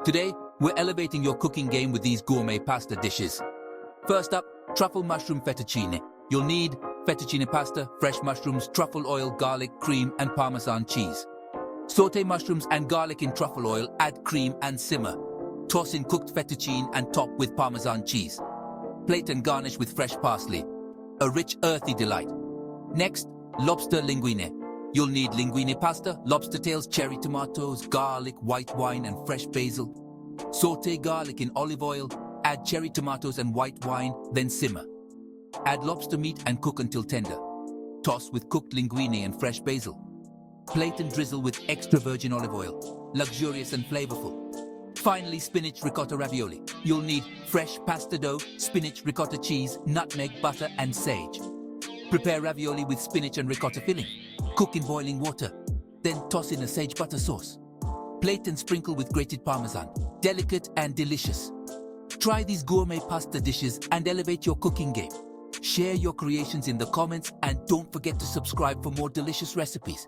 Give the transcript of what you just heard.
Today, we're elevating your cooking game with these gourmet pasta dishes. First up, truffle mushroom fettuccine. You'll need fettuccine pasta, fresh mushrooms, truffle oil, garlic, cream, and Parmesan cheese. Sauté mushrooms and garlic in truffle oil, add cream and simmer. Toss in cooked fettuccine and top with Parmesan cheese. Plate and garnish with fresh parsley. A rich, earthy delight. Next, lobster linguine. You'll need linguine pasta, lobster tails, cherry tomatoes, garlic, white wine, and fresh basil. Sauté garlic in olive oil, add cherry tomatoes and white wine, then simmer. Add lobster meat and cook until tender. Toss with cooked linguine and fresh basil. Plate and drizzle with extra virgin olive oil, luxurious and flavorful. Finally, spinach ricotta ravioli. You'll need fresh pasta dough, spinach, ricotta cheese, nutmeg, butter, and sage. Prepare ravioli with spinach and ricotta filling. Cook in boiling water, then toss in a sage butter sauce. Plate and sprinkle with grated Parmesan. Delicate and delicious. Try these gourmet pasta dishes and elevate your cooking game. Share your creations in the comments and don't forget to subscribe for more delicious recipes.